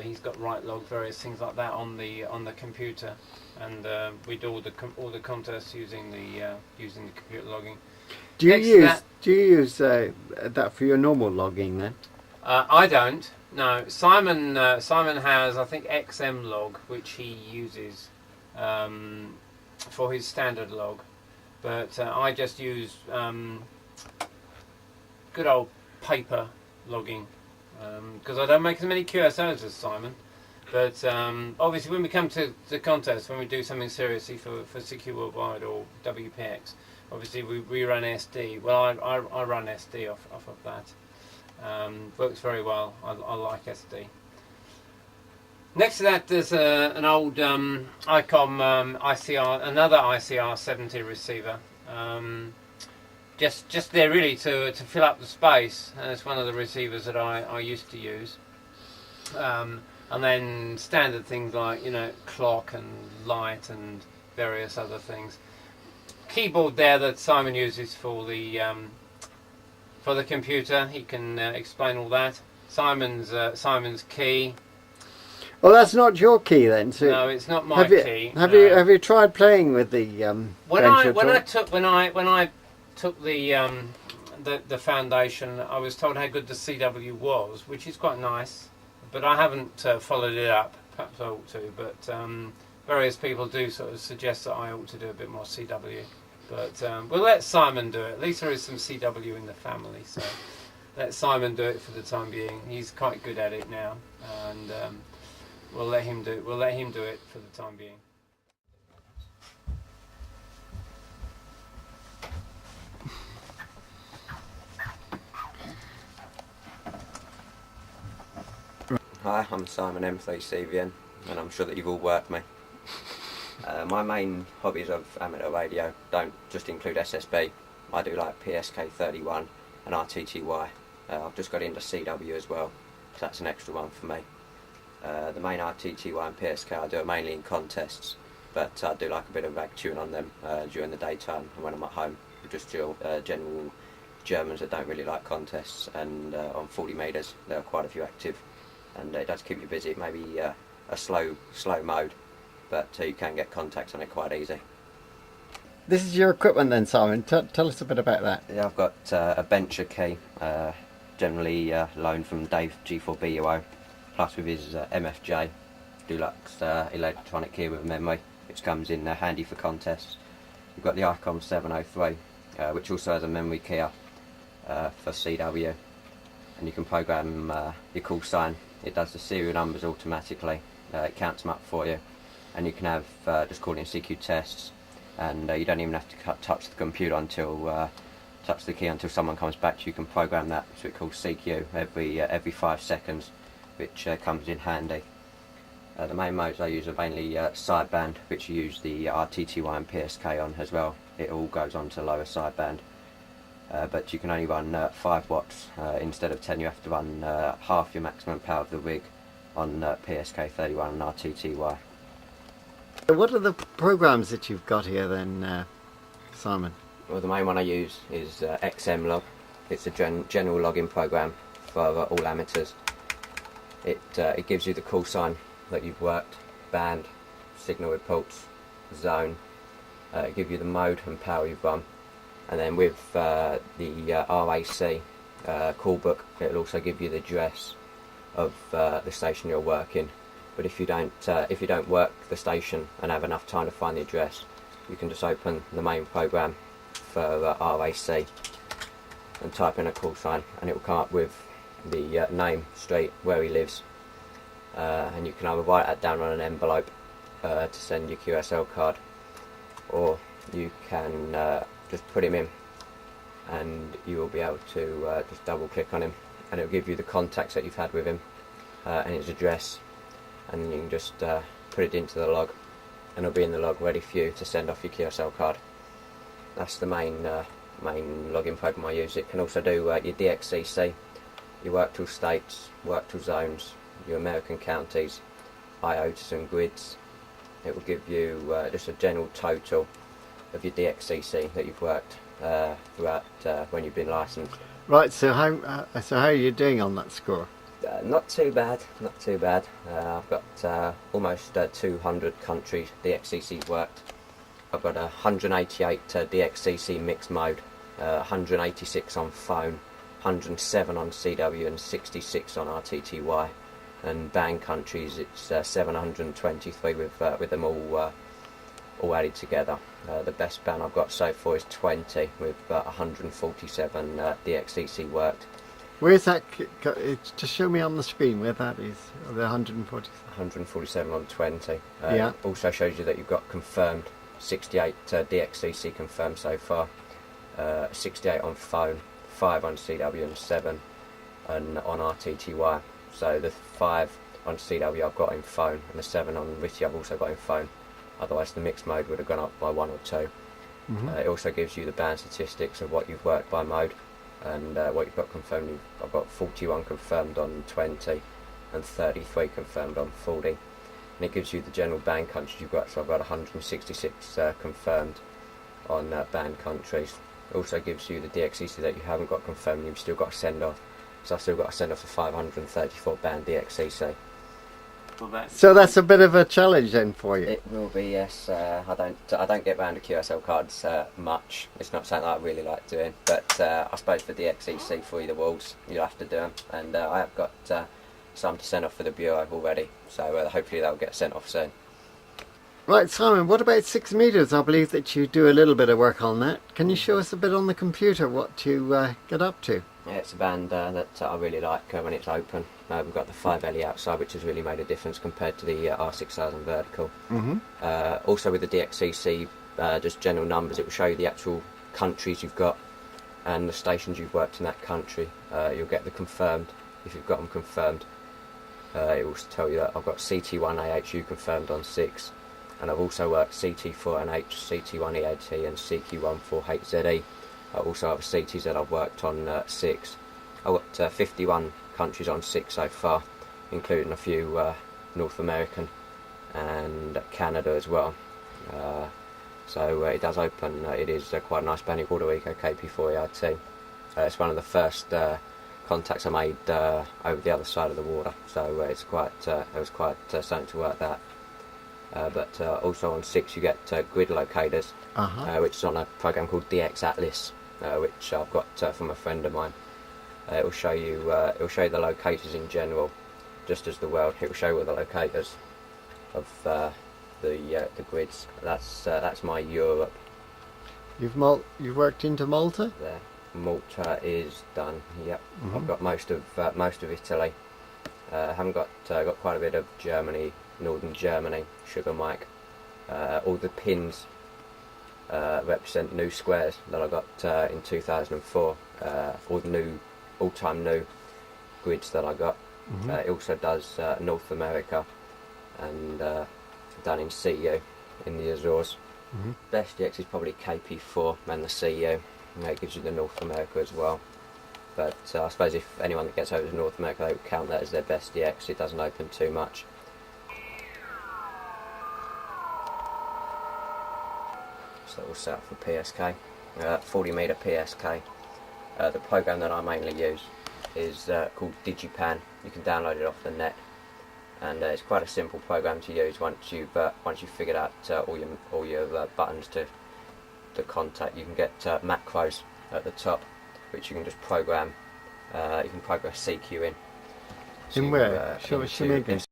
he's got write log, various things like that on the computer, and we do all the contests using the computer logging. Do you use that for your normal logging then? I don't. No, Simon has, I think, XM log, which he uses for his standard log, but I just use good old paper logging because I don't make as many QSOs as Simon. But obviously, when we come to the contest, when we do something seriously for CQ Worldwide or WPX, obviously we run SD. Well, I run SD off of that. Works very well. I like SD. Next to that, there's an old ICOM ICR, another ICR 70 receiver. Just there really to fill up the space. And it's one of the receivers that I used to use. And then standard things like clock and light and various other things. Keyboard there that Simon uses for the computer. He can explain all that. Simon's key. Well, that's not your key then. So no, it's not my key. Have you tried playing with the when I took the foundation, I was told how good the CW was, which is quite nice, but I haven't followed it up. Perhaps I ought to, but various people do sort of suggest that I ought to do a bit more CW. But we'll let Simon do it. At least there is some CW in the family, so let Simon do it for the time being. He's quite good at it now, and we'll let him do it. We'll let him do it for the time being. Hi, I'm Simon M3CVN, and I'm sure that you've all worked me. My main hobbies of amateur radio don't just include SSB. I do like PSK31 and RTTY. I've just got into CW as well, so that's an extra one for me. The main RTTY and PSK I do it mainly in contests, but I do like a bit of rag tune on them during the daytime and when I'm at home. Just general Germans that don't really like contests, and on 40 metres there are quite a few active, and it does keep you busy. Maybe a slow mode, but you can get contacts on it quite easy. This is your equipment then, Simon. Tell us a bit about that. Yeah, I've got a bencher key, generally loaned from Dave G4BUO, plus with his MFJ Deluxe electronic key with memory, which comes in handy for contests. You've got the ICOM 703, which also has a memory key for CW, and you can program your call sign. It does the serial numbers automatically, it counts them up for you, and you can have just call in CQ tests, and you don't even have to touch the computer until touch the key until someone comes back to you. You can program that, so it calls CQ every 5 seconds, which comes in handy. The main modes I use are mainly sideband, which you use the RTTY and PSK on as well. It all goes on to lower sideband, but you can only run 5 watts instead of 10. You have to run half your maximum power of the rig on PSK 31 and RTTY. What are the programs that you've got here then, Simon? Well, the main one I use is XM log. It's a general logging program for all amateurs. It gives you the call sign that you've worked, band, signal reports, zone. It gives you the mode and power you've run, and then with the RAC call book, it'll also give you the address of the station you're working. But if you don't work the station and have enough time to find the address, you can just open the main program for RAC and type in a call sign, and it will come up with the name, street, where he lives, and you can either write that down on an envelope to send your QSL card, or you can just put him in, and you will be able to just double click on him, and it will give you the contacts that you've had with him and his address, and you can just put it into the log, and it'll be in the log ready for you to send off your QSL card. That's the main logging program I use. It can also do your DXCC, your work tool states, work tool zones, your American counties, IOTAs and grids. It will give you just a general total of your DXCC that you've worked throughout when you've been licensed. Right. So how are you doing on that score? Not too bad, not too bad. I've got almost 200 countries DXCC's worked. I've got 188 DXCC mixed mode, 186 on phone, 107 on CW and 66 on RTTY. And band countries, it's 723 with them all added together. The best band I've got so far is 20 with 147 DXCC worked. Where's that? Just show me on the screen where that is. The 140. 147 on 20. Yeah. Also shows you that you've got confirmed 68 DXCC confirmed so far. 68 on phone, 5 on CW and 7 on RTTY. So the 5 on CW I've got in phone and the 7 on RTTY I've also got in phone. Otherwise the mixed mode would have gone up by 1 or 2. It also gives you the band statistics of what you've worked by mode and what you've got confirmed. I've got 41 confirmed on 20 and 33 confirmed on 40. And it gives you the general band countries you've got, so I've got 166 confirmed on band countries. It also gives you the DXCC that you haven't got confirmed and you've still got to send off. So I've still got to send off the 534 band DXCC. So that's a bit of a challenge then for you. It will be, yes. I don't get round to QSL cards much. It's not something that I really like doing. But I suppose for DXCC for the Worlds, you'll have to do them. And I have got some to send off for the Bureau already. So hopefully they'll get sent off soon. Right, Simon, what about 6 meters? I believe that you do a little bit of work on that. Can you show us a bit on the computer what you get up to? Yeah, it's a band that I really like when it's open. We've got the 5LE outside, which has really made a difference compared to the R6000 vertical. Also with the DXCC, just general numbers, it will show you the actual countries you've got and the stations you've worked in that country. You'll get the confirmed, if you've got them confirmed. It will tell you that I've got CT1AHU confirmed on 6, and I've also worked CT4NH, CT1EAT and CQ14HZE. I also have CTs that I've worked on 6. I've got 51 countries on 6 so far, including a few North American and Canada as well. So it does open. It is quite a nice band. Puerto Rico KP4ERT. It's one of the first contacts I made over the other side of the water. So it's quite. It was quite something to work that. But also on 6 you get grid locators, which is on a program called DX Atlas, which I've got from a friend of mine. It will show you the locators in general, just as the world. It will show you all the locators of the grids. That's my Europe. You've worked into Malta? There, Malta is done. Yep, I've got most of Italy. Haven't got quite a bit of Germany, northern Germany, Sugar Mike. All the pins represent new squares that I got in 2004. All the new, all-time new grids that I got. It also does North America and done in CU in the Azores. Best DX is probably KP4 and the CU. And that gives you the North America as well. But I suppose if anyone that gets over to North America, they would count that as their best DX. It doesn't open too much. So we'll set up for PSK, 40 meter PSK. The program that I mainly use is called Digipan. You can download it off the net, and it's quite a simple program to use once you've figured out all your buttons to contact. You can get macros at the top, which you can just program. You can program CQ in. In where? Show me again.